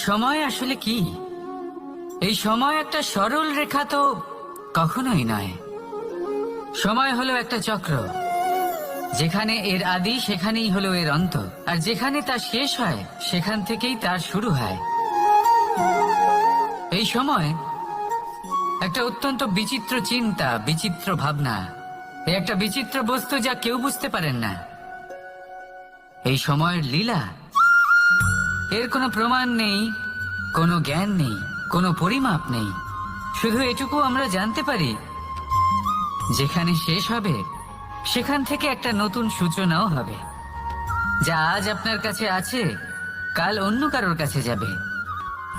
সময় আসলে কি? এই সময় একটা সরল রেখা তো কখনোই নয়। সময় হলো একটা চক্র, যেখানে এর আদি সেখানেই হলো এর অন্ত, আর যেখানে তা শেষ হয় সেখান থেকেই তার শুরু হয়। এই সময় একটা অত্যন্ত বিচিত্র চিন্তা, বিচিত্র ভাবনা, একটা বিচিত্র বস্তু যা কেউ বুঝতে পারেন না। এই সময়ের লীলা, এর কোনো প্রমাণ নেই, কোনো জ্ঞান নেই, কোনো পরিমাপ নেই। শুধু এটুকু আমরা জানতে পারি, যেখানে শেষ হবে সেখান থেকে একটা নতুন সূচনাও হবে। যা আজ আপনার কাছে আছে কাল অন্য কারোর কাছে যাবে,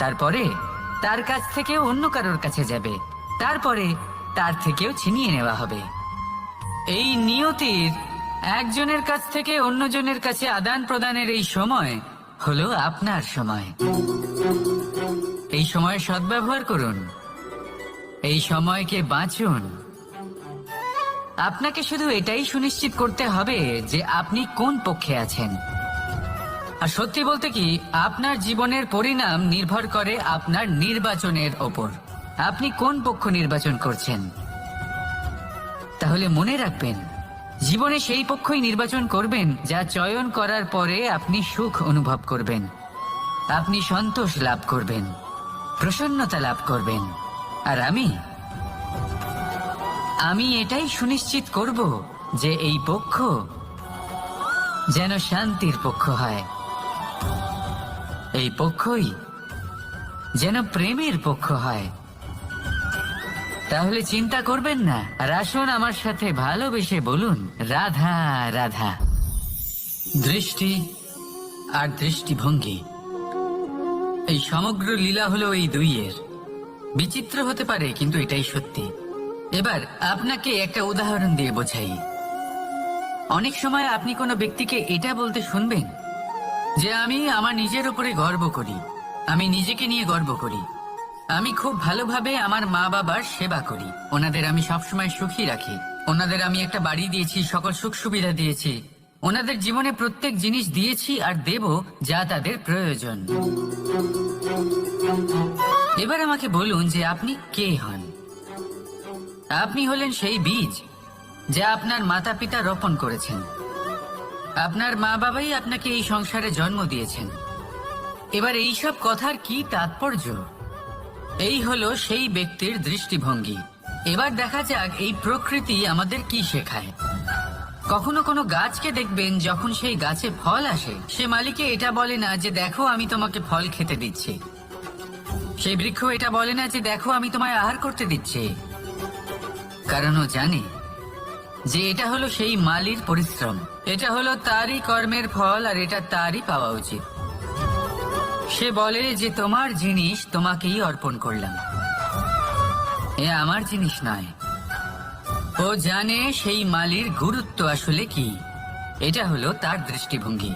তারপরে তার কাছ থেকে অন্য কারোর কাছে যাবে, তারপরে তার থেকেও ছিনিয়ে নেওয়া হবে। এই নিয়তির একজনের কাছ থেকে অন্যজনের কাছে আদান প্রদানের এই সময় হলো আপনার সময়। এই সময়ের সদ্ব্যবহার করুন, এই সময়কে বাঁচুন। আপনাকে শুধু এটাই সুনিশ্চিত করতে হবে যে আপনি কোন পক্ষে আছেন। আর সত্যি বলতে কি, আপনার জীবনের পরিণাম নির্ভর করে আপনার নির্বাচনের ওপর। আপনি কোন পক্ষ নির্বাচন করছেন। তাহলে মনে রাখবেন, জীবনে সেই পক্ষই নির্বাচন করবেন যা চয়ন করার পরে আপনি সুখ অনুভব করবেন, আপনি সন্তোষ লাভ করবেন, প্রসন্নতা লাভ করবেন। আর আমি এটাই সুনিশ্চিত করব যে এই পক্ষ যেন শান্তির পক্ষ হয়, এই পক্ষই যেন প্রেমের পক্ষ হয়। তাহলে চিন্তা করবেন না, আর আসুন আমার সাথে ভালোবেসে বলুন, রাধা রাধা। দৃষ্টি আর দৃষ্টিভঙ্গি, এই সমগ্র লীলা হলো এই দুইয়ের। বিচিত্র হতে পারে, কিন্তু এটাই সত্যি। এবার আপনাকে একটা উদাহরণ দিয়ে বোঝাই। অনেক সময় আপনি কোনো ব্যক্তিকে এটা বলতে শুনবেন যে আমি আমার নিজের উপরে গর্ব করি, আমি নিজেকে নিয়ে গর্ব করি, আমি খুব ভালোভাবে আমার মা বাবার সেবা করি, ওনাদের আমি সবসময় সুখী রাখি, ওনাদের আমি একটা বাড়ি দিয়েছি, সকল সুখ সুবিধা দিয়েছি, ওনাদের জীবনে প্রত্যেক জিনিস দিয়েছি আর দেব যা তাদের প্রয়োজন। এবার আমাকে বলুন যে আপনি কে হন। আপনি হলেন সেই বীজ যা আপনার মাতা পিতা রোপণ করেছেন। আপনার মা বাবাই আপনাকে এই সংসারে জন্ম দিয়েছেন। এবার এইসব কথার কি তাৎপর্য? এই হলো সেই ব্যক্তির দৃষ্টিভঙ্গি। এবার দেখা যাক এই প্রকৃতি আমাদের কি শেখায়। কখনো কোনো গাছকে দেখবেন, যখন সেই গাছে ফল আসে, সে মালিকে এটা বলে না যে দেখো আমি তোমাকে ফল খেতে দিচ্ছি। সেই বৃক্ষ এটা বলে না যে দেখো আমি তোমায় আহার করতে দিচ্ছি, কারণ ও জানে যে এটা হলো সেই মালির পরিশ্রম, এটা হলো তারই কর্মের ফল, আর এটা তারই পাওয়া উচিত। সে বলে যে তোমার জিনিস তোমাকেই অর্পণ করলাম, এ আমার জিনিস নয়। ও জানে সেই মালির গুরুত্ব আসলে কি। এটা হলো তার দৃষ্টিভঙ্গি।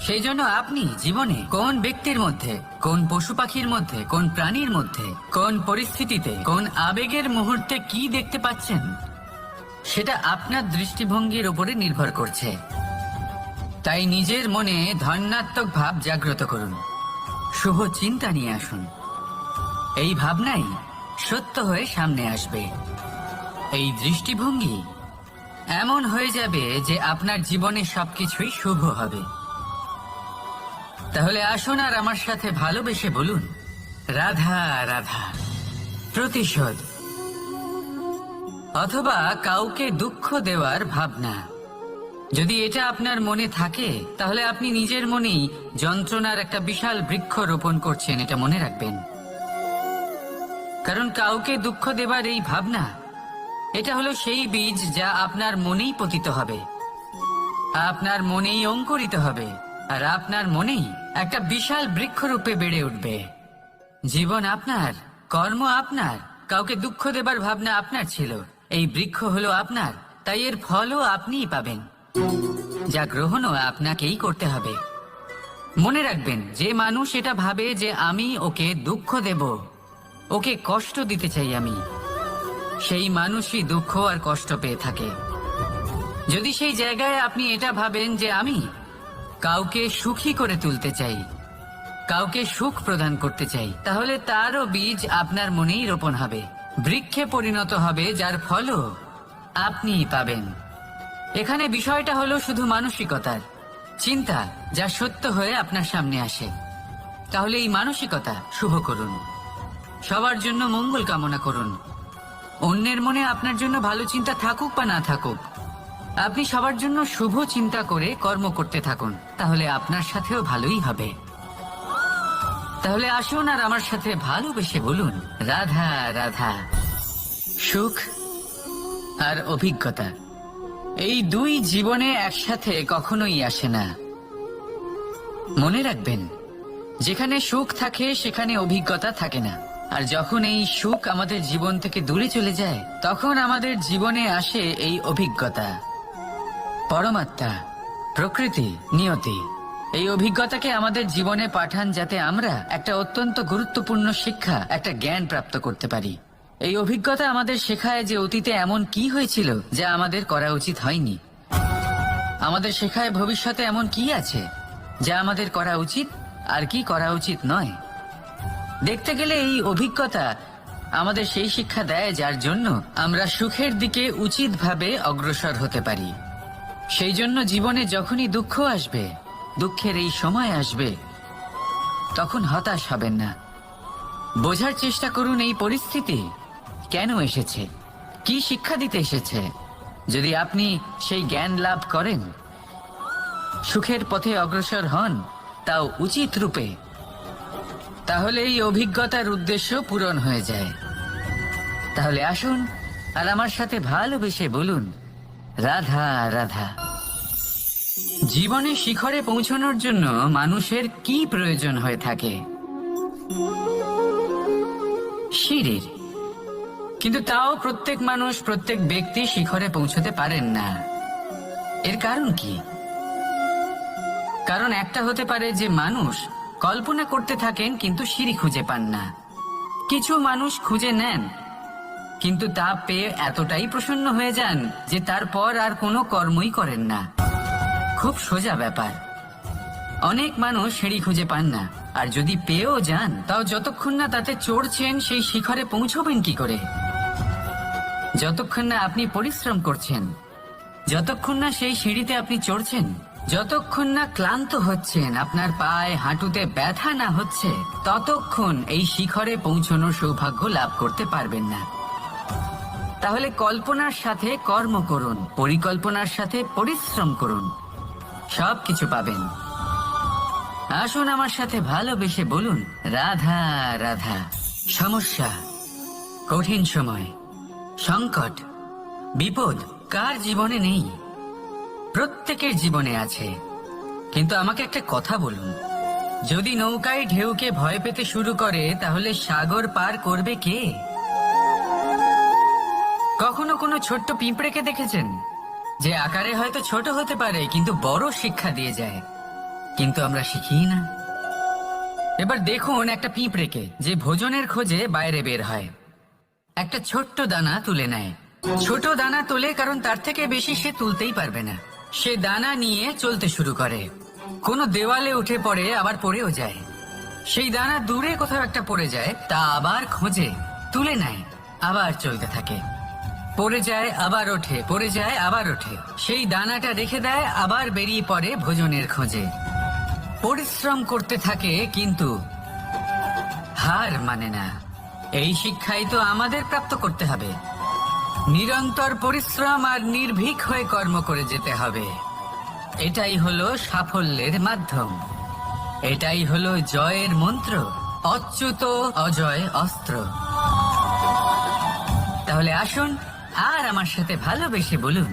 সেই জন্য আপনি জীবনে কোন ব্যক্তির মধ্যে, কোন পশু পাখির মধ্যে, কোন প্রাণীর মধ্যে, কোন পরিস্থিতিতে, কোন আবেগের মুহূর্তে কি দেখতে পাচ্ছেন, সেটা আপনার দৃষ্টিভঙ্গির উপরে নির্ভর করছে। তাই নিজের মনে ধনাত্মক ভাব জাগ্রত করুন, শুভ চিন্তা নিয়ে আসুন। এই ভাবনাই সত্য হয়ে সামনে আসবে। এই দৃষ্টিভঙ্গি এমন হয়ে যাবে যে আপনার জীবনে সবকিছুই শুভ হবে। তাহলে আসুন আর আমার সাথে ভালোবেসে বলুন, রাধা রাধা। প্রতিশোধ অথবা কাউকে দুঃখ দেওয়ার ভাবনা, যদি এটা আপনার মনে থাকে, তাহলে আপনি নিজের মনেই যন্ত্রণার একটা বিশাল বৃক্ষ রোপণ করছেন, এটা মনে রাখবেন। কারণ কাউকে দুঃখ দেবার এই ভাবনা, এটা হলো সেই বীজ যা আপনার মনেই পতিত হবে, আপনার মনেই অঙ্কুরিত হবে, আর আপনার মনেই একটা বিশাল বৃক্ষরূপে বেড়ে উঠবে। জীবন আপনার, কর্ম আপনার, কাউকে দুঃখ দেবার ভাবনা আপনার ছিল, এই বৃক্ষ হলো আপনার, তাই এর ফলও আপনিই পাবেন, যা গ্রহণও আপনাকেই করতে হবে। মনে রাখবেন, যে মানুষ এটা ভাবে যে আমি ওকে দুঃখ দেব, ওকে কষ্ট দিতে চাই আমি, সেই মানুষই দুঃখ আর কষ্ট পেয়ে থাকে। যদি সেই জায়গায় আপনি এটা ভাবেন যে আমি কাউকে সুখী করে তুলতে চাই, কাউকে সুখ প্রদান করতে চাই, তাহলে তারও বীজ আপনার মনেই রোপণ হবে, বৃক্ষে পরিণত হবে, যার ফলও আপনিই পাবেন। এখানে বিষয়টা হলো শুধু মানসিকতার চিন্তা, যা সত্য হয়ে আপনার সামনে আসে। তাহলে এই মানসিকতা শুভ করুন, সবার জন্য মঙ্গল কামনা করুন। অন্যের মনে আপনার জন্য ভালো চিন্তা থাকুক বা না থাকুক, আপনি সবার জন্য শুভ চিন্তা করে কর্ম করতে থাকুন, তাহলে আপনার সাথেও ভালোই হবে। তাহলে আসুন আর আমার সাথে ভালোবেসে বলুন, রাধা রাধা। সুখ আর অভিজ্ঞতা, এই দুই জীবনে একসাথে কখনোই আসে না। মনে রাখবেন, যেখানে সুখ থাকে সেখানে অভিজ্ঞতা থাকে না। আর যখন এই সুখ আমাদের জীবন থেকে দূরে চলে যায়, তখন আমাদের জীবনে আসে এই অভিজ্ঞতা। পরমাত্মা, প্রকৃতি, নিয়তি এই অভিজ্ঞতাকে আমাদের জীবনে পাঠান, যাতে আমরা একটা অত্যন্ত গুরুত্বপূর্ণ শিক্ষা, একটা জ্ঞান প্রাপ্ত করতে পারি। এই অভিজ্ঞতা আমাদের শেখায় যে অতীতে এমন কি হয়েছিল যা আমাদের করা উচিত হয়নি। আমাদের শেখায় ভবিষ্যতে এমন কি আছে যা আমাদের করা উচিত আর কি করা উচিত নয়। দেখতে গেলে এই অভিজ্ঞতা আমাদের সেই শিক্ষা দেয় যার জন্য আমরা সুখের দিকে উচিতভাবে অগ্রসর হতে পারি। সেই জন্য জীবনে যখনই দুঃখ আসবে, দুঃখের এই সময় আসবে, তখন হতাশ হবেন না। বোঝার চেষ্টা করুন এই পরিস্থিতি কেন এসেছে, কি শিক্ষা দিতে এসেছে। যদি আপনি সেই জ্ঞান লাভ করেন, সুখের পথে অগ্রসর হন, তাও উচিত রূপে, তাহলে এই অভিজ্ঞতার উদ্দেশ্য পূরণ হয়ে যায়। তাহলে আসুন আর আমার সাথে ভালোবেসে বলুন, রাধা রাধা। জীবনে শিখরে পৌঁছানোর জন্য মানুষের কি প্রয়োজন হয়ে থাকে? সিঁড়ির। কিন্তু তাও প্রত্যেক মানুষ, প্রত্যেক ব্যক্তি শিখরে পৌঁছতে পারেন না। এর কারণ কি? কারণ একটা হতে পারে যে মানুষ কল্পনা করতে থাকেন কিন্তু সিঁড়ি খুঁজে পান না। কিছু মানুষ খুঁজে নেন কিন্তু তা পেয়ে এতটাই প্রসন্ন হয়ে যান যে তারপর আর কোনো কর্মই করেন না। খুব সোজা ব্যাপার। অনেক মানুষ সিঁড়ি খুঁজে পান না, আর যদি পেয়েও যান তাও যতক্ষণ না তাতে চড়ছেন সেই শিখরে পৌঁছবেন কি করে? যতক্ষণ না আপনি পরিশ্রম করছেন, যতক্ষণ না সেই সিঁড়িতে আপনি চড়ছেন, যতক্ষণ না ক্লান্ত হচ্ছেন, আপনার পায়ে হাঁটুতে ব্যথা না হচ্ছে, ততক্ষণ এই শিখরে পৌঁছানোর সৌভাগ্য লাভ করতে পারবেন না। তাহলে কল্পনার সাথে কর্ম করুন, পরিকল্পনার সাথে পরিশ্রম করুন, সবকিছু পাবেন। আসুন আমার সাথে ভালোবেসে বলুন, রাধা রাধা। সমস্যা, কঠিন সময়, সংকট, বিপদ কার জীবনে নেই? প্রত্যেকের জীবনে আছে। কিন্তু আমাকে একটা কথা বলুন, যদি নৌকায় ঢেউকে ভয় পেতে শুরু করে, তাহলে সাগর পার করবে কে? কখনো কোনো ছোট্ট পিঁপড়েকে দেখেছেন যে আকারে হয়তো ছোট হতে পারে কিন্তু বড় শিক্ষা দিয়ে যায়? কিন্তু আমরা শিখি না। এবার দেখুন একটা পিঁপড়েকে যে ভোজনের খোঁজে বাইরে বের হয়, একটা ছোট্ট দানা তুলে নেয়। ছোট দানা তোলে কারণ তার থেকে বেশি সে তুলতেই পারবে না। সে দানা নিয়ে চলতে শুরু করে, কোনো দেওয়ালে উঠে পড়ে, আবার পড়েও যায়। সেই দানা দূরে কোথাও একটা পড়ে যায়, তা আবার খোঁজে, তুলে নেয়, আবার চলতে থাকে। পড়ে যায় আবার ওঠে, পড়ে যায় আবার ওঠে। সেই দানাটা রেখে দেয়, আবার বেরিয়ে পড়ে ভোজনের খোঁজে। পরিশ্রম করতে থাকে কিন্তু হার মানে না। এই শিক্ষাই তো আমাদের প্রাপ্ত করতে হবে। নিরন্তর পরিশ্রম আর নির্ভীক হয়ে কর্ম করে যেতে হবে। এটাই হলো সাফল্যের মাধ্যম, এটাই হলো জয়ের মন্ত্র, অচ্যুত অজয় অস্ত্র। তাহলে আসুন আর আমার সাথে ভালোবেসে বলুন,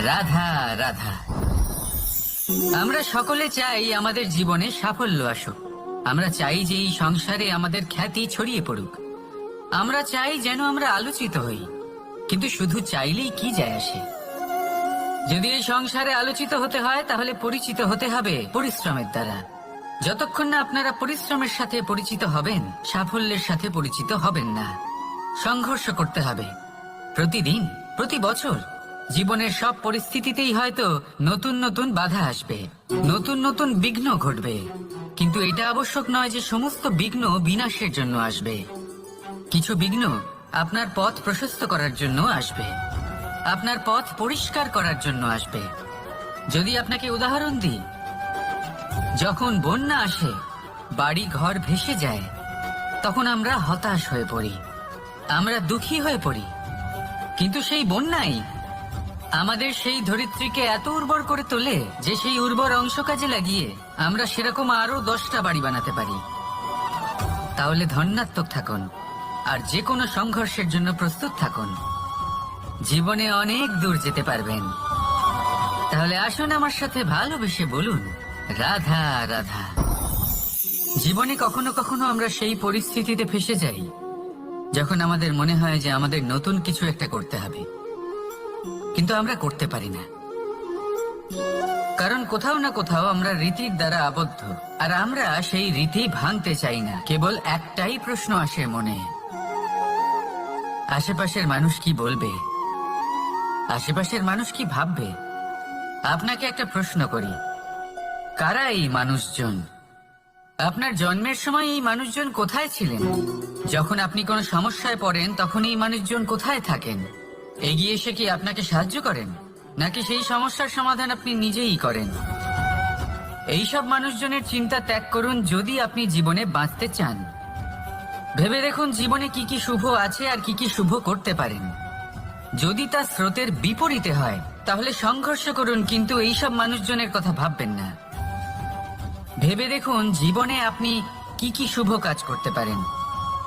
রাধা রাধা। আমরা সকলে চাই আমাদের জীবনে সাফল্য আসুক। আমরা চাই যে এই সংসারে আমাদের খ্যাতি ছড়িয়ে পড়ুক। আমরা চাই যেন আমরা আলোচিত হই। কিন্তু শুধু চাইলেই কি যায় আসে? যদি এই সংসারে আলোচিত হতে হয়, তাহলে পরিচিত হতে হবে পরিশ্রমের দ্বারা। যতক্ষণ না আপনারা পরিশ্রমের সাথে পরিচিত হবেন, সাফল্যের সাথে পরিচিত হবেন না। সংঘর্ষ করতে হবে প্রতিদিন, প্রতি বছর। জীবনের সব পরিস্থিতিতেই হয়তো নতুন নতুন বাধা আসবে, নতুন নতুন বিঘ্ন ঘটবে, কিন্তু এটা আবশ্যক নয় যে সমস্ত বিঘ্ন বিনাশের জন্য আসবে। কিছু বিঘ্ন আপনার পথ প্রশস্ত করার জন্য আসবে, আপনার পথ পরিষ্কার করার জন্য আসবে। যদি আপনাকে উদাহরণ দিই, যখন বন্যা আসে, বাড়ি ঘর ভেসে যায়, তখন আমরা হতাশ হয়ে পড়ি, আমরা দুঃখী হয়ে পড়ি। কিন্তু সেই বন্যাই আমাদের সেই ধরিত্রীকে এত উর্বর করে তোলে যে সেই উর্বর অংশ কাজে লাগিয়ে আমরা সেরকম আরো 10টা বাড়ি বানাতে পারি। তাহলে ধন্যাত্মক থাকুন, আর যে কোনো সংঘর্ষের জন্য প্রস্তুত থাকুন। জীবনে অনেক দূর যেতে পারবেন। তাহলে আসুন আমার সাথে ভালোবেসে বলুন, রাধা রাধা। জীবনে কখনো কখনো আমরা সেই পরিস্থিতিতে ফেসে যাই যখন আমাদের মনে হয় যে আমাদের নতুন কিছু একটা করতে হবে, কিন্তু আমরা করতে পারি না, কারণ কোথাও না কোথাও আমরা রীতির দ্বারা আবদ্ধ, আর আমরা সেই রীতি ভাঙতে চাই না। কেবল একটাই প্রশ্ন আসে মনে, আশেপাশের মানুষ কি বলবে, আশেপাশের মানুষ কি ভাববে। আপনাকে একটা প্রশ্ন করি, কারা এই মানুষজন? আপনার জন্মের সময় এই মানুষজন কোথায় ছিলেন? যখন আপনি কোনো সমস্যায় পড়েন তখন এই মানুষজন কোথায় থাকেন? এগিয়ে এসে কি আপনাকে সাহায্য করেন, নাকি সেই সমস্যার সমাধান আপনি নিজেই করেন? এইসব মানুষজনের চিন্তা ত্যাগ করুন যদি আপনি জীবনে বাঁচতে চান। ভেবে দেখুন জীবনে কি কি শুভ আছে আর কি কি শুভ করতে পারেন। যদি তা স্রোতের বিপরীতে হয় তাহলে সংঘর্ষ করুন, কিন্তু এইসব মানুষজনের কথা ভাববেন না। ভেবে দেখুন জীবনে আপনি কি কি শুভ কাজ করতে পারেন।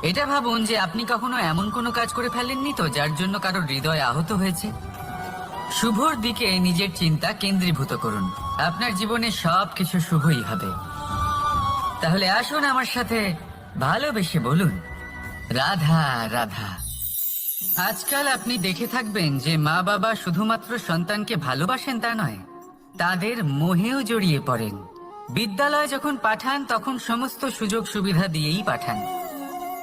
এটা ভাবুন যে আপনি কখনো এমন কোনো কাজ করে ফেলেননি তো যার জন্য কারো হৃদয় আহত হয়েছে। শুভর দিকে নিজের চিন্তা কেন্দ্রীভূত করুন, আপনার জীবনে সবকিছু শুভই হবে। তাহলে আসুন আমার সাথে ভালোবেসে বলুন, রাধা রাধা। আজকাল আপনি দেখে থাকবেন যে মা বাবা শুধুমাত্র সন্তানকে ভালোবাসেন তা নয়, তাদের মোহেও জড়িয়ে পড়েন। বিদ্যালয়ে যখন পাঠান তখন সমস্ত সুযোগ সুবিধা দিয়েই পাঠান,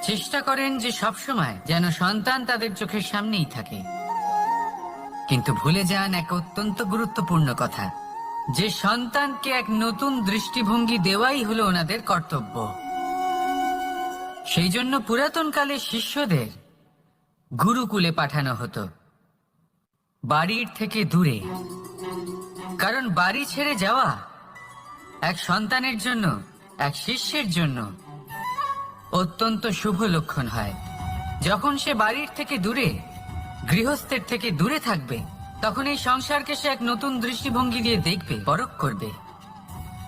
চেষ্টা করেন যে সবসময় যেন সন্তান তাদের চোখের সামনেই থাকে। কিন্তু ভুলে যান এক অত্যন্ত গুরুত্বপূর্ণ কথা, যে সন্তানকে এক নতুন দৃষ্টিভঙ্গি দেওয়াই হলো ওনাদের কর্তব্য। সেই জন্য পুরাতন কালে শিষ্যদের গুরুকুলে পাঠানো হতো, বাড়ির থেকে দূরে। কারণ বাড়ি ছেড়ে যাওয়া এক সন্তানের জন্য, এক শিষ্যের জন্য অত্যন্ত শুভ লক্ষণ হয়। যখন সে বাড়ির থেকে দূরে, গৃহস্থের থেকে দূরে থাকবে, তখন এই সংসারকে সে এক নতুন দৃষ্টিভঙ্গি দিয়ে দেখবে, পরখ করবে,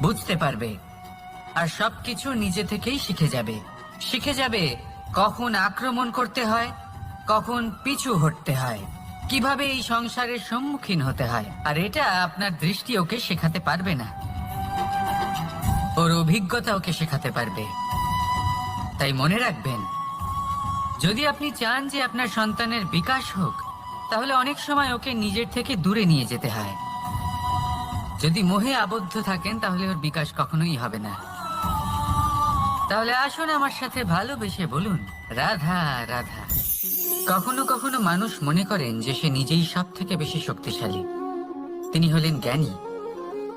বুঝতে পারবে, আর সবকিছু নিজে থেকেই শিখে যাবে কখন আক্রমণ করতে হয়, কখন পিছু হটতে হয়, কিভাবে এই সংসারের সম্মুখীন হতে হয়। আর এটা আপনার দৃষ্টি ওকে শেখাতে পারবে না, ওর অভিজ্ঞতা ওকে শেখাতে পারবে। তাই মনে রাখবেন, যদি আপনি চান যে আপনার সন্তানের বিকাশ হোক, তাহলে অনেক সময় ওকে নিজের থেকে দূরে নিয়ে যেতে হয়। যদি মোহে আবদ্ধ থাকেন তাহলে ওর বিকাশ কখনোই হবে না। তাহলে আসুন আমার সাথে ভালোবেসে বলুন, রাধা রাধা। কখনো কখনো মানুষ মনে করেন যে সে নিজেই সব থেকে বেশি শক্তিশালী, তিনি হলেন জ্ঞানী।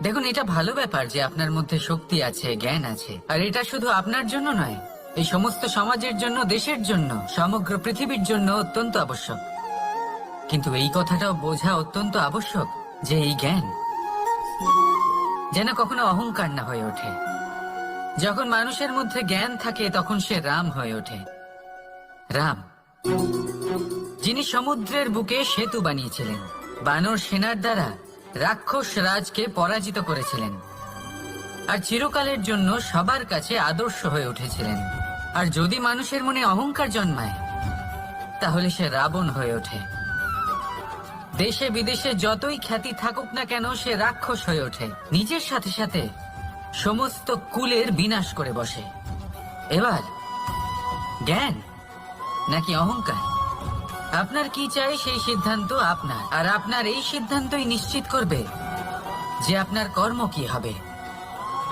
দেখুন, এটা ভালো ব্যাপার যে আপনার মধ্যে শক্তি আছে, জ্ঞান আছে, আর এটা শুধু আপনার জন্য নয়, এই সমস্ত সমাজের জন্য, দেশের জন্য, সমগ্র পৃথিবীর জন্য অত্যন্ত আবশ্যক। কিন্তু এই কথাটাও বোঝা অত্যন্ত আবশ্যক যে এই জ্ঞান যেন কখনো অহংকার না হয়ে ওঠে। যখন মানুষের মধ্যে জ্ঞান থাকে তখন সে রাম হয়ে ওঠে। রাম, যিনি সমুদ্রের বুকে সেতু বানিয়েছিলেন, বানর সেনার দ্বারা রাক্ষস রাজকে পরাজিত করেছিলেন, আর চিরকালের জন্য সবার কাছে আদর্শ হয়ে উঠেছিলেন। আর যদি মানুষের মনে অহংকার জন্মায় তাহলে সে রাবণ হয়ে ওঠে। দেশে বিদেশে যতই খ্যাতি থাকুক না কেন, সে রাক্ষস হয়ে ওঠে, নিজের সাথে সাথে সমস্ত কুলের বিনাশ করে বসে। এবার জ্ঞান নাকি অহংকার, আপনার কি চাই সেই সিদ্ধান্ত আপনার, আর আপনার এই সিদ্ধান্তই নিশ্চিত করবে যে আপনার কর্ম কি হবে,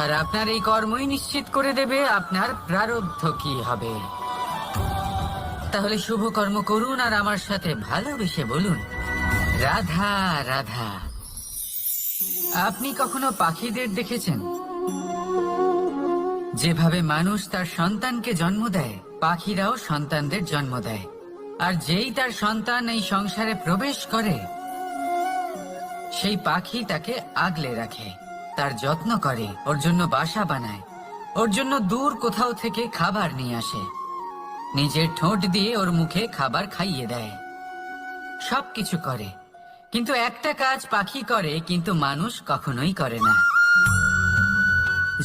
আর আপনার এই কর্মই নিশ্চিত করে দেবে আপনার প্রারব্ধ কি হবে। তাহলে শুভ কর্ম করুন আর আমার সাথে ভালোবেসে বলুন, রাধা রাধা। আপনি কখনো পাখিদের দেখেছেন? যেভাবে মানুষ তার সন্তানকে জন্ম দেয়, পাখিরাও সন্তানদের জন্ম দেয়। আর যেই তার সন্তান এই সংসারে প্রবেশ করে, সেই পাখি তাকে আগলে রাখে, তার যত্ন করে, ওর জন্য বাসা বানায়, ওর জন্য দূর কোথাও থেকে খাবার নিয়ে আসে, নিজের ঠোঁট দিয়ে ওর মুখে খাবার খাইয়ে দেয়, সবকিছু করে। কিন্তু একটা কাজ পাখি করে, কিন্তু মানুষ কখনোই করে না।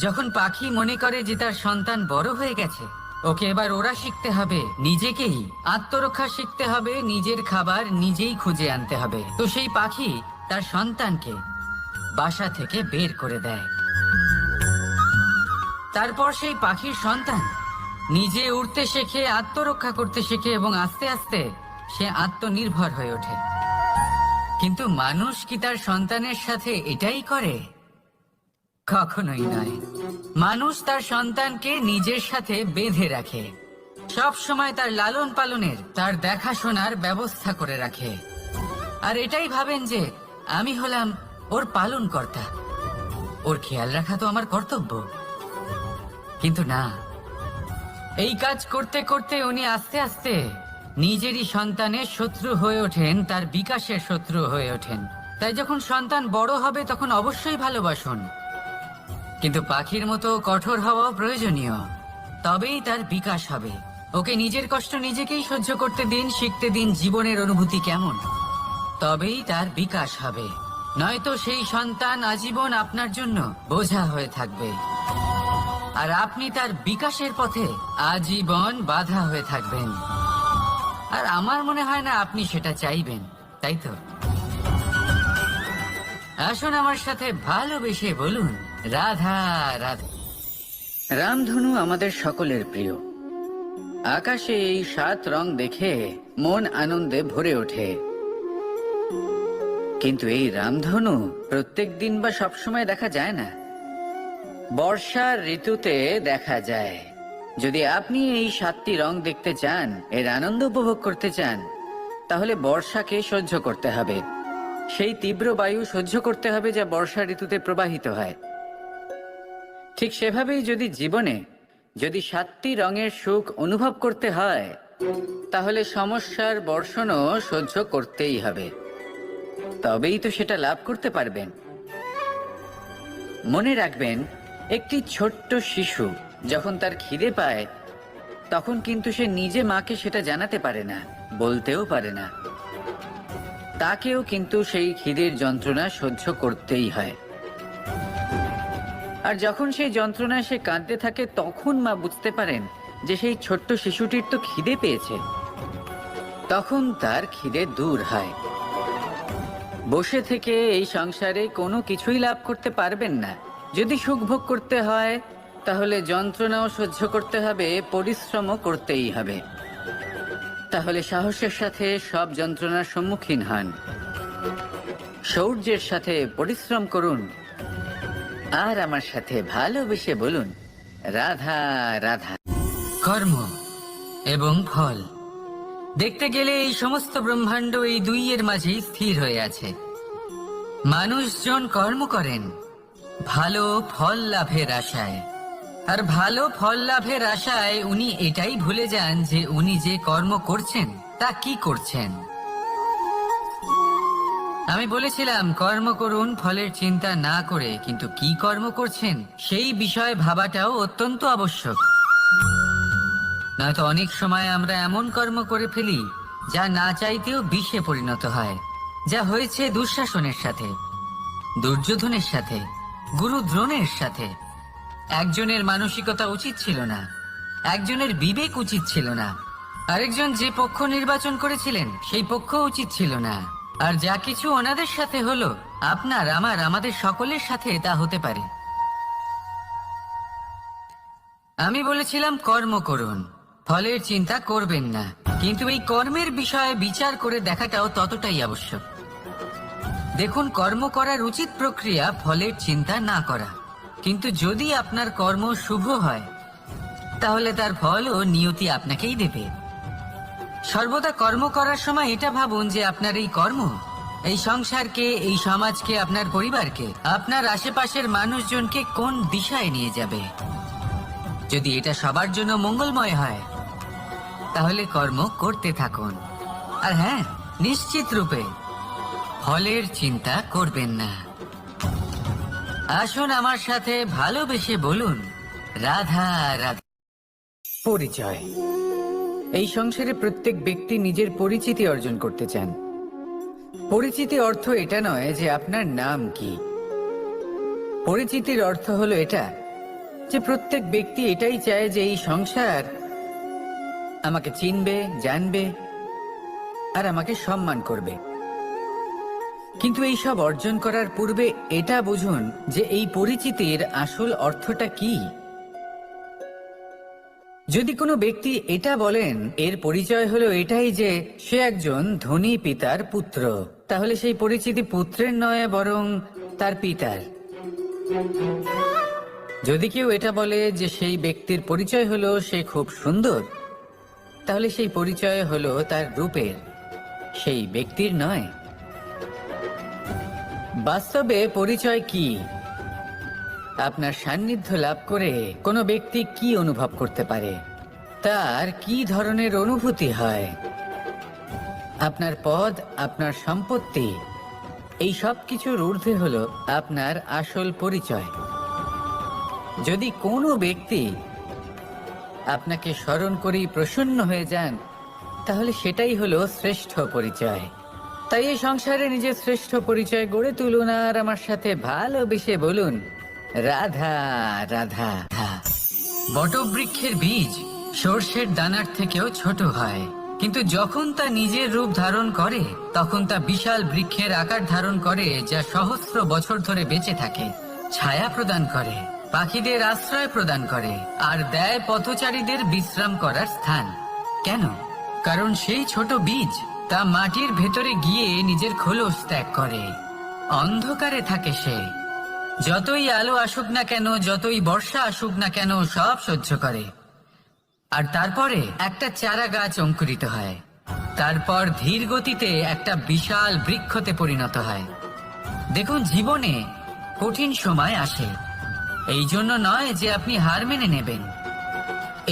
যখন পাখি মনে করে যে তার সন্তান বড় হয়ে গেছে, ওকে এবার ওরা শিখতে হবে, নিজেকেই আত্মরক্ষা শিখতে হবে, নিজের খাবার নিজেই খুঁজে আনতে হবে, তো সেই পাখি তার সন্তানকে বাসা থেকে বের করে দেয়। তারপর সেই পাখির সন্তান নিজে উড়তে শেখে, আত্মরক্ষা করতে শেখে এবং আস্তে আস্তে সে আত্মনির্ভর হয়ে ওঠে। কিন্তু মানুষ কি তার সন্তানের সাথে এটাই করে? কখনোই নয়। মানুষ তার সন্তানকে নিজের সাথে বেঁধে রাখে, সব সময় তার লালন পালনের, তার দেখাশোনার ব্যবস্থা করে রাখে। আর এটাই ভাবেন যে আমি হলাম ওর পালনকর্তা, ওর খেয়াল রাখা তো আমার কর্তব্য। কিন্তু না, এই কাজ করতে করতে উনি আস্তে আস্তে নিজেরই সন্তানের শত্রু হয়ে ওঠেন, তার বিকাশের শত্রু হয়ে ওঠেন। তাই যখন সন্তান বড় হবে তখন অবশ্যই ভালোবাসুন, কিন্তু পাখির মতো কঠোর হওয়াও প্রয়োজনীয়, তবেই তার বিকাশ হবে। ওকে নিজের কষ্ট নিজেকেই সহ্য করতে দিন, শিখতে দিন জীবনের অনুভূতি কেমন, তবেই তার বিকাশ হবে। নয়তো সেই সন্তান আজীবন আপনার জন্য বোঝা হয়ে থাকবে, আর আপনি তার বিকাশের পথে আজীবন বাধা হয়ে থাকবেন। আর আমার মনে হয় না আপনি সেটা চাইবেন, তাই তো? আসুন আমার সাথে ভালোবেসে বলুন, রাধা রাধা। রামধনু আমাদের সকলের প্রিয়। আকাশে এই 7 রং দেখে মন আনন্দে ভরে ওঠে। কিন্তু এই রামধনু প্রত্যেক দিন বা সবসময় দেখা যায় না, বর্ষার ঋতুতে দেখা যায়। যদি আপনি এই 7টি রং দেখতে চান, এর আনন্দ উপভোগ করতে চান, তাহলে বর্ষাকে সহ্য করতে হবে, সেই তীব্র বায়ু সহ্য করতে হবে যা বর্ষা ঋতুতে প্রবাহিত হয়। ঠিক সেভাবেই যদি জীবনে 7টি রঙের সুখ অনুভব করতে হয়, তাহলে সমস্যার বর্ষণও সহ্য করতেই হবে, তবেই তো সেটা লাভ করতে পারবেন। মনে রাখবেন, একটি ছোট্ট শিশু যখন তার খিদে পায়, তখন কিন্তু সে নিজে মাকে সেটা জানাতে পারে না, বলতেও পারে না। তাকেও কিন্তু সেই খিদের যন্ত্রণা সহ্য করতেই হয়। আর যখন সেই যন্ত্রণায় সে কাঁদতে থাকে, তখন মা বুঝতে পারেন যে সেই ছোট্ট শিশুটির তো খিদে পেয়েছে, তখন তার খিদে দূর হয়। বসে থেকে এই সংসারে কোনো কিছুই লাভ করতে পারবেন না। যদি সুখ ভোগ করতে হয়, তাহলে যন্ত্রণাও সহ্য করতে হবে, পরিশ্রমও করতেই হবে। তাহলে সাহসের সাথে সব যন্ত্রণার সম্মুখীন হন, শৌর্যের সাথে পরিশ্রম করুন, আর আমার সাথে ভালোবেসে বলুন, রাধা রাধা। কর্ম এবং ফল দেখতে গেলে এই সমস্ত ব্রহ্মাণ্ড এই দুইয়ের মাঝেই স্থির হয়ে আছে। মানুষজন কর্ম করেন ভালো ফল লাভের আশায়, আর ভালো ফল লাভের আশায় উনি এটাই ভুলে যান যে উনি যে কর্ম করছেন তা কি করছেন। আমি বলেছিলাম কর্ম করুন ফলের চিন্তা না করে, কিন্তু কি কর্ম করছেন সেই বিষয়ে ভাবাটাও অত্যন্ত আবশ্যক। নয়তো অনেক সময় আমরা এমন কর্ম করে ফেলি যা না চাইতেও বিষে পরিণত হয়, যা হয়েছে দুঃশাসনের সাথে, দুর্যোধনের সাথে, গুরু দ্রোণের সাথে। একজনের মানসিকতা উচিত ছিল না, একজনের বিবেক উচিত ছিল না, আরেকজন যে পক্ষ নির্বাচন করেছিলেন সেই পক্ষ উচিত ছিল না। আর যা কিছু ওনাদের সাথে হলো, আপনার আমার আমাদের সকলের সাথে তা হতে পারে। আমি বলেছিলাম কর্ম করুন, ফলের চিন্তা করবেন না, কিন্তু এই কর্মের বিষয়ে বিচার করে দেখাটাও ততটাই আবশ্যক। দেখুন, কর্ম করার উচিত প্রক্রিয়া ফলের চিন্তা না করা, কিন্তু যদি আপনার কর্ম শুভ হয়, তাহলে তার ফল ও নিয়তি আপনাকেই দেবে। সর্বদা কর্ম করার সময় এটা ভাবুন যে আপনার এই কর্ম এই সংসারকে, এই সমাজকে, আপনার পরিবারকে, আপনার আশেপাশের মানুষজনকে কোন দিশায় নিয়ে যাবে। যদি এটা সবার জন্য মঙ্গলময় হয় তাহলে কর্ম করতে থাকুন। আর হ্যাঁ, নিশ্চিত রূপে ফলের চিন্তা করবেন না। আসুন আমার সাথে ভালোবেসে বলুন, রাধা রাধা। পরিচয়। এই সংসারে প্রত্যেক ব্যক্তি নিজের পরিচিতি অর্জন করতে চান। পরিচিতি অর্থ এটা নয় যে আপনার নাম কি। পরিচিতির অর্থ হলো এটা যে প্রত্যেক ব্যক্তি এটাই চায় যে এই সংসার আমাকে চিনবে, জানবে আর আমাকে সম্মান করবে। কিন্তু এই সব অর্জন করার পূর্বে এটা বুঝুন যে এই পরিচিতির আসল অর্থটা কি। যদি কোনো ব্যক্তি এটা বলেন এর পরিচয় হলো এটাই যে সে একজন ধনী পিতার পুত্র, তাহলে সেই পরিচিতি পুত্রের নয় বরং তার পিতার। যদি কেউ এটা বলে যে সেই ব্যক্তির পরিচয় হলো সে খুব সুন্দর, তাহলে সেই পরিচয় হলো তার রূপের, সেই ব্যক্তির নয়। বাস্তবে পরিচয় কি? আপনার সান্নিধ্য লাভ করে কোনো ব্যক্তি কি অনুভব করতে পারে, তার কি ধরনের অনুভূতি হয়। আপনার পদ, আপনার সম্পত্তি, এই সব কিছুর ঊর্ধ্বে হলো আপনার আসল পরিচয়। যদি কোনো ব্যক্তি আপনাকে স্মরণ করেই প্রসন্ন হয়ে যান, তাহলে সেটাই হলো শ্রেষ্ঠ পরিচয়। তাই এই সংসারে নিজের শ্রেষ্ঠ পরিচয় গড়ে তুলুন আর আমার সাথে ভালোবেসে বলুন, রাধা রাধা। বটবৃক্ষের বীজ সর্ষের দানার থেকেও ছোট হয়, কিন্তু যখন তা নিজের রূপ ধারণ করে তখন তা বিশাল বৃক্ষের আকার ধারণ করে, যা সহস্র বছর ধরে বেঁচে থাকে, ছায়া প্রদান করে, পাখিদের আশ্রয় প্রদান করে আর দেয় পথচারীদের বিশ্রাম করার স্থান। কেন? কারণ সেই ছোট বীজ তা মাটির ভেতরে গিয়ে নিজের খোলস ত্যাগ করে। অন্ধকারে থাকে সে, যতই আলো আসুক না কেন, যতই বর্ষা আসুক না কেন, সব সহ্য করে। আর তারপরে একটা চারা গাছ অঙ্কুরিত হয়, তারপর ধীর গতিতে একটা বিশাল বৃক্ষতে পরিণত হয়। দেখুন, জীবনে কঠিন সময় আসে, এই জন্য নয় যে আপনি হার মেনে নেবেন,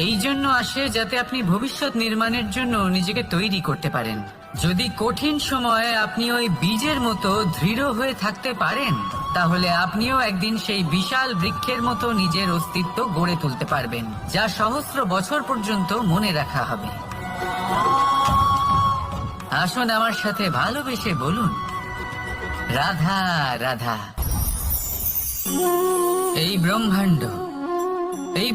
এই জন্য আসে যাতে আপনি ভবিষ্যৎ নির্মাণের জন্য নিজেকে তৈরি করতে পারেন। যদি কঠিন সময়ে আপনি ওই বীজের মতো দৃঢ় হয়ে থাকতে পারেন, তাহলে আপনিও একদিন সেই বিশাল বৃক্ষের মতো নিজের অস্তিত্ব গড়ে তুলতে পারবেন, যা সহস্র বছর পর্যন্ত মনে রাখা হবে। আসুন আমার সাথে ভালোবেসে বলুন, রাধা রাধা। এই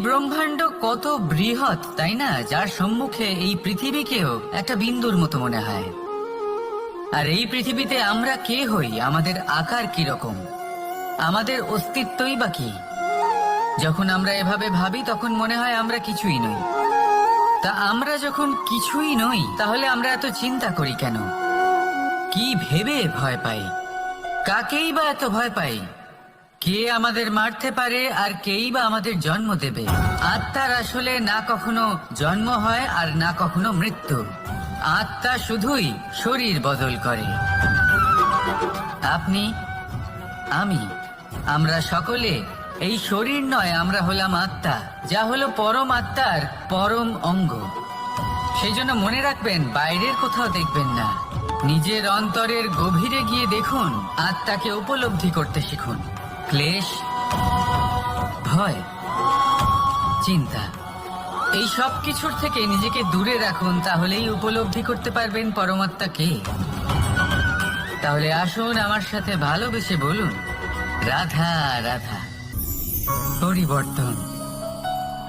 ব্রহ্মাণ্ড কত বৃহৎ, তাই না? যার সম্মুখে এই পৃথিবীকেও একটা বিন্দুর মতো মনে হয়। আর এই পৃথিবীতে আমরা কে হই, আমাদের আকার কি রকম, আমাদের অস্তিত্বই বা কি? যখন আমরা এভাবে ভাবি তখন মনে হয় আমরা কিছুই নই। তা আমরা যখন কিছুই নই, তাহলে আমরা এত চিন্তা করি কেন? কি ভেবে ভয় পাই? কাকেই বা এত ভয় পাই? কে আমাদের মারতে পারে আর কেই বা আমাদের জন্ম দেবে? আত্মার আসলে না কখনো জন্ম হয় আর না কখনো মৃত্যু। আত্মা শুধুই শরীর বদল করে। আপনি, আমি, আমরা সকলে এই শরীর নয়, আমরা হলাম আত্মা, যা হলো পরম আত্মার পরম অঙ্গ। সেই জন্য মনে রাখবেন, বাইরের কোথাও দেখবেন না, নিজের অন্তরের গভীরে গিয়ে দেখুন, আত্মাকে উপলব্ধি করতে শিখুন। ক্লেশ, ভয়, চিন্তা, এই সব কিছুর থেকে নিজেকে দূরে রাখুন, তাহলেই উপলব্ধি করতে পারবেন পরমাত্মাকে। তাহলে আসুন আমার সাথে ভালোবেসে বলুন, রাধা রাধা। পরিবর্তন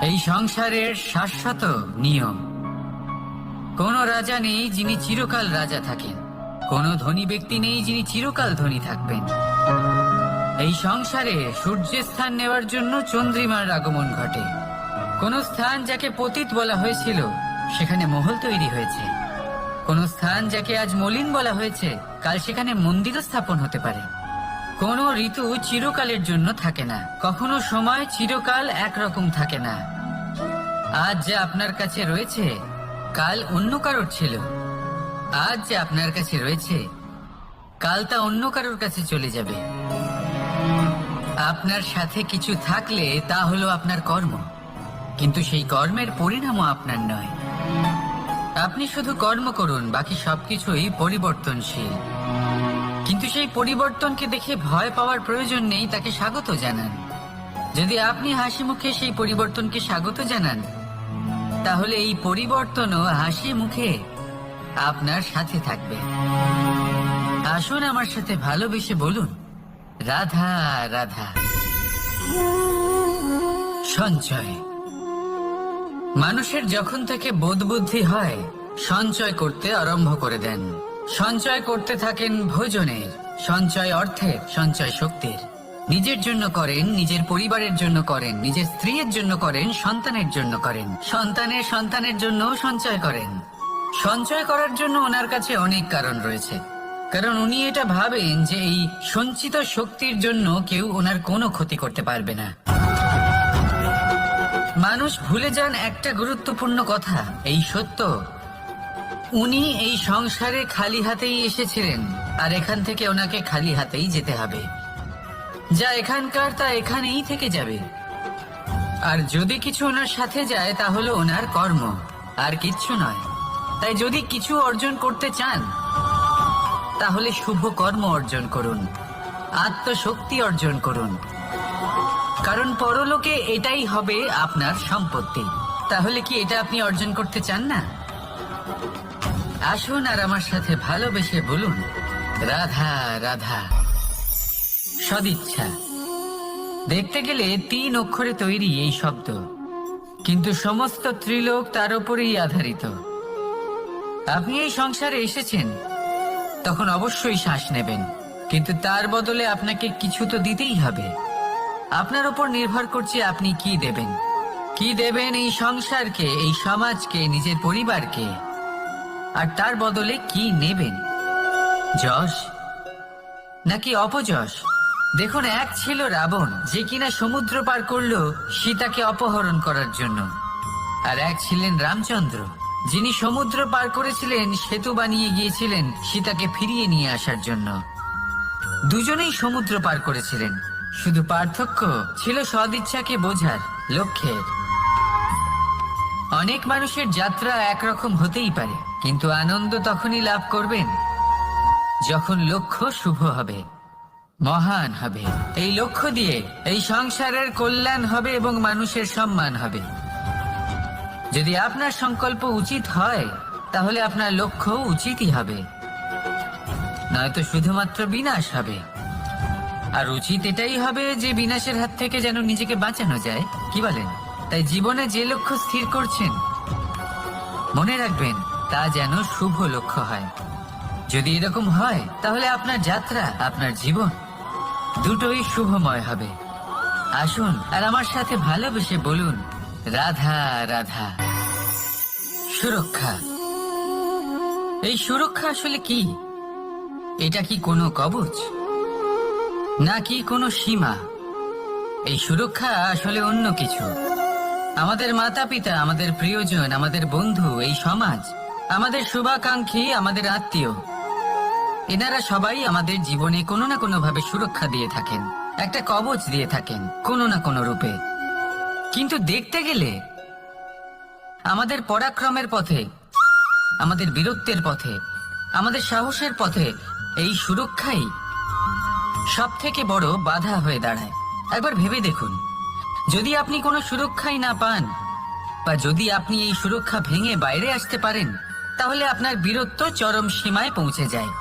এই সংসারের শাশ্বত নিয়ম। কোন রাজা নেই যিনি চিরকাল রাজা থাকেন, কোন ধনী ব্যক্তি নেই যিনি চিরকাল ধনী থাকবেন। এই সংসারে সূর্যের স্থান নেওয়ার জন্য চন্দ্রিমার আগমন ঘটে। কোন স্থান যাকে পতিত বলা হয়েছিল, সেখানে মহল তৈরি হয়েছে। কোন স্থান যাকে আজ মলিন বলা হয়েছে, কাল সেখানে মন্দির স্থাপন হতে পারে। কোন ঋতু চিরকালের জন্য থাকে না, কখনো সময় চিরকাল একরকম থাকে না। আজ যা আপনার কাছে রয়েছে, কাল অন্য কারোর ছিল। আজ যে আপনার কাছে রয়েছে, কাল তা অন্য কারোর কাছে চলে যাবে। আপনার সাথে কিছু থাকলে তা হলো আপনার কর্ম, কিন্তু সেই কর্মের পরিণামও আপনার নয়। আপনি শুধু কর্ম করুন, বাকি সবকিছুই পরিবর্তনশীল। কিন্তু সেই পরিবর্তনকে দেখে ভয় পাওয়ার প্রয়োজন নেই, তাকে স্বাগত জানান। যদি আপনি হাসি মুখে সেই পরিবর্তনকে স্বাগত জানান, তাহলে এই পরিবর্তনও হাসি মুখে আপনার সাথে থাকবে। আসুন আমার সাথে ভালোবেসে বলুন, রাধা রাধা। সঞ্চয়। মানুষের যখন থেকে বোধ বুদ্ধি হয়, সঞ্চয় করতে আরম্ভ করে দেন। সঞ্চয় করতে থাকেন ভোজনের, সঞ্চয় অর্থের, সঞ্চয় শক্তির। নিজের জন্য করেন, নিজের পরিবারের জন্য করেন, নিজের স্ত্রীর জন্য করেন, সন্তানের জন্য করেন, সন্তানের সন্তানের জন্য সঞ্চয় করেন। সঞ্চয় করার জন্য ওনার কাছে অনেক কারণ রয়েছে, কারণ উনি এটা ভাবেন যে এই সঞ্চিত শক্তির জন্য কেউ ওনার কোনো ক্ষতি করতে পারবে না। মানুষ ভুলে যান একটা গুরুত্বপূর্ণ কথা, এই সত্য, উনি এই সংসারে খালি হাতেই এসেছিলেন, আর এখান থেকে ওনাকে খালি হাতেই যেতে হবে। যা এখানকার তা এখানেই থেকে যাবে। আর যদি কিছু ওনার সাথে যায় তাহলে ওনার কর্ম, আর কিচ্ছু নয়। তাই যদি কিছু অর্জন করতে চান, তাহলে শুভ কর্ম অর্জন করুন, আত্মশক্তি অর্জন করুন, কারণ পরলোকে এটাই হবে আপনার সম্পত্তি। তাহলে কি এটা আপনি অর্জন করতে চান না? আসুন আর আমার সাথে ভালোবেসে বলুন, রাধা রাধা। সদিচ্ছা। দেখতে গেলে 3 অক্ষরে তৈরি এই শব্দ, কিন্তু সমস্ত ত্রিলোক তার উপরেই আধারিত। আপনি এই সংসারে এসেছেন, তখন অবশ্যই শ্বাস নেবেন, কিন্তু তার বদলে আপনাকে কিছু তো দিতেই হবে। আপনার উপর নির্ভর করছে আপনি কি দেবেন। কি দেবেন এই সংসারকে, এই সমাজকে, নিজের পরিবারকে, আর তার বদলে কি নেবেন? যশ নাকি অপযশ? দেখুন, এক ছিল রাবণ, যে কিনা সমুদ্র পার করলো সীতাকে অপহরণ করার জন্য, আর এক ছিলেন রামচন্দ্র, যিনি সমুদ্র পার করেছিলেন, সেতু বানিয়ে গিয়েছিলেন সীতাকে ফিরিয়ে নিয়ে আসার জন্য। দুজনেই সমুদ্র পার করেছিলেন, শুধু পার্থক্য ছিল সদিচ্ছাকে বোঝার, লক্ষ্যের। অনেক মানুষের যাত্রা একরকম হতেই পারে, কিন্তু আনন্দ তখনই লাভ করবেন যখন লক্ষ্য শুভ হবে, মহান হবে। এই লক্ষ্য দিয়ে এই সংসারের কল্যাণ হবে এবং মানুষের সম্মান হবে। যদি আপনার সংকল্প উচিত হয়, তাহলে আপনার লক্ষ্য উচিতই হবে, নয়তো শুধুমাত্র বিনাশ হবে। আর উচিত এটাই হবে যে বিনাশের হাত থেকে যেন নিজেকে বাঁচানো যায়, কি বলেন? তাই জীবনে যে লক্ষ্য স্থির করছেন, মনে রাখবেন তা যেন শুভ লক্ষ্য হয়। যদি এরকম হয়, তাহলে আপনার যাত্রা, আপনার জীবন দুটোই শুভময় হবে। আসুন আর আমার সাথে ভালোবেসে বলুন, রাধা রাধা। সুরক্ষা। এই সুরক্ষা আসলে কি? এটা কি কোনো কবচ নাকি কোনো সীমা? এই সুরক্ষা আসলে অন্য কিছু। আমাদের মাতা পিতা, আমাদের প্রিয়জন, আমাদের বন্ধু, এই সমাজ, আমাদের শুভাকাঙ্ক্ষী, আমাদের আত্মীয়, এনারা সবাই আমাদের জীবনে কোনো না কোনো ভাবে সুরক্ষা দিয়ে থাকেন, একটা কবচ দিয়ে থাকেন কোনো না কোনো রূপে। কিন্তু দেখতে গেলে আমাদের পরাক্রমের পথে, আমাদের বীরত্বের পথে, আমাদের সাহসের পথে এই সুরক্ষাই সব থেকে বড় বাধা হয়ে দাঁড়ায়। একবার ভেবে দেখুন, যদি আপনি কোনো সুরক্ষাই না পান, বা যদি আপনি এই সুরক্ষা ভেঙে বাইরে আসতে পারেন, তাহলে আপনার বীরত্ব চরম সীমায় পৌঁছে যায়।